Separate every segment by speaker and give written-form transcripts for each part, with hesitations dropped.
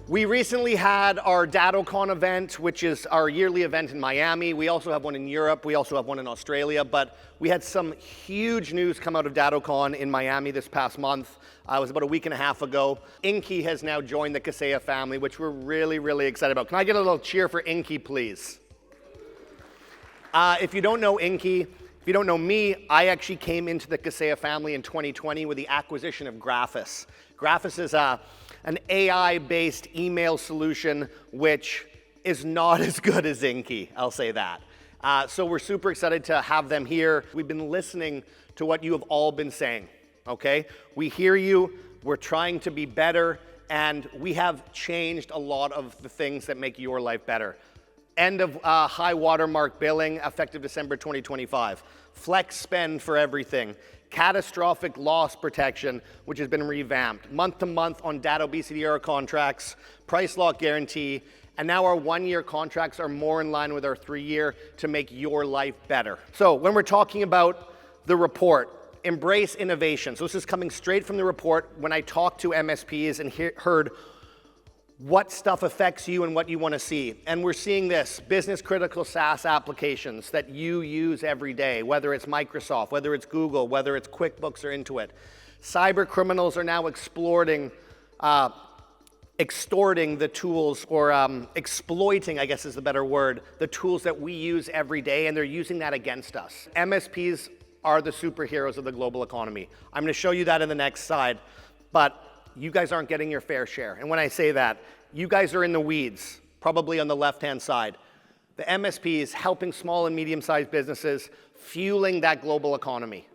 Speaker 1: We recently had our DattoCon event, which is our yearly event in Miami. We also have one in Europe. We also have one in Australia. But we had some huge news come out of DattoCon in Miami this past month. It was about a week and a half ago. Inky has now joined the Kaseya family, which we're really, really excited about. Can I get a little cheer for Inky, please? If you don't know Inky, if you don't know me, I actually came into the Kaseya family in 2020 with the acquisition of Graphis. Graphis is an AI-based email solution, which is not as good as Inky, I'll say that. So we're super excited to have them here. We've been listening to what you have all been saying, okay? We hear you, we're trying to be better, and we have changed a lot of the things that make your life better. End of high watermark billing, effective December 2025. Flex spend for everything. Catastrophic loss protection, which has been revamped. Month-to-month on Datto BCDR contracts, price lock guarantee, and now our 1-year contracts are more in line with our 3-year to make your life better. So when we're talking about the report, embrace innovation. So this is coming straight from the report when I talked to MSPs and heard what stuff affects you and what you want to see. And we're seeing this, business critical SaaS applications that you use every day, whether it's Microsoft, whether it's Google, whether it's QuickBooks or Intuit. Cyber criminals are now extorting the tools, or exploiting, I guess is the better word, the tools that we use every day, and they're using that against us. MSPs are the superheroes of the global economy. I'm going to show you that in the next slide, but you guys aren't getting your fair share. And when I say that, you guys are in the weeds, probably on the left-hand side. The MSP is helping small and medium-sized businesses, fueling that global economy,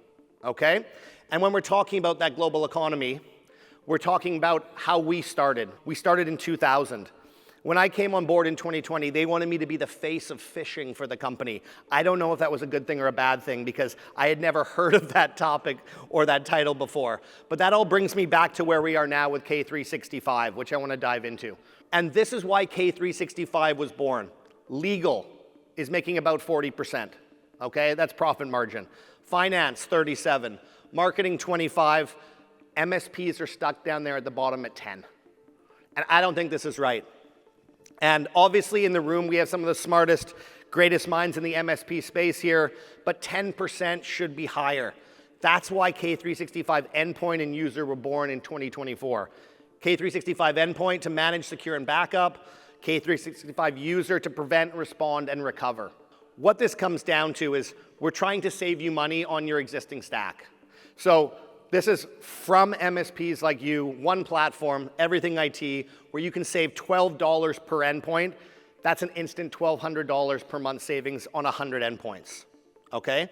Speaker 1: okay? And when we're talking about that global economy, we're talking about how we started. We started in 2000. When I came on board in 2020, they wanted me to be the face of phishing for the company. I don't know if that was a good thing or a bad thing, because I had never heard of that topic or that title before. But that all brings me back to where we are now with K365, which I want to dive into. And this is why K365 was born. Legal is making about 40%, okay? That's profit margin. Finance, 37. Marketing, 25. MSPs are stuck down there at the bottom at 10. And I don't think this is right. And obviously in the room, we have some of the smartest, greatest minds in the MSP space here, but 10% should be higher. That's why K365 Endpoint and User were born in 2024. K365 Endpoint to manage, secure, and backup. K365 User to prevent, respond, and recover. What this comes down to is we're trying to save you money on your existing stack. So this is from MSPs like you, one platform, everything IT, where you can save $12 per endpoint. That's an instant $1,200 per month savings on 100 endpoints, okay?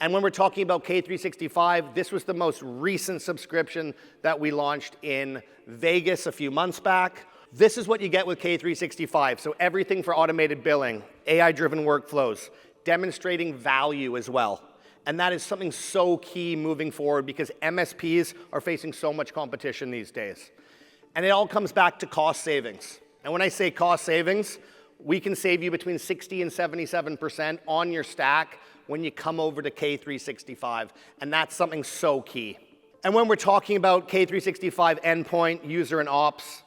Speaker 1: And when we're talking about K365, this was the most recent subscription that we launched in Vegas a few months back. This is what you get with K365. So everything for automated billing, AI-driven workflows, demonstrating value as well. And that is something so key moving forward, because MSPs are facing so much competition these days. And it all comes back to cost savings. And when I say cost savings, we can save you between 60 and 77% on your stack when you come over to K365. And that's something so key. And when we're talking about K365 Endpoint, User, and Ops,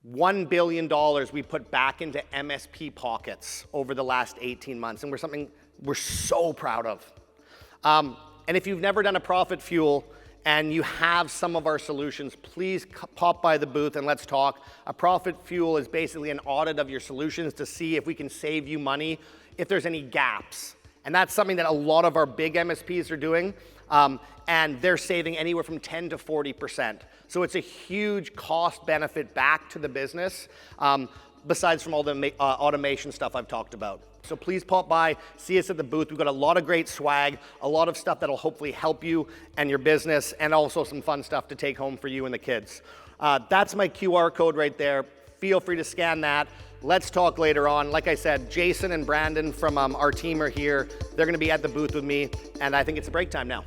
Speaker 1: $1 billion we put back into MSP pockets over the last 18 months. And we're so proud of. And if you've never done a Profit Fuel and you have some of our solutions, please pop by the booth and let's talk. A Profit Fuel is basically an audit of your solutions to see if we can save you money, if there's any gaps. And that's something that a lot of our big MSPs are doing, and they're saving anywhere from 10 to 40%. So it's a huge cost benefit back to the business, besides from all the automation stuff I've talked about. So please pop by, see us at the booth. We've got a lot of great swag, a lot of stuff that'll hopefully help you and your business, and also some fun stuff to take home for you and the kids. That's my QR code right there. Feel free to scan that. Let's talk later on. Like I said, Jason and Brandon from our team are here. They're gonna be at the booth with me, and I think it's a break time now.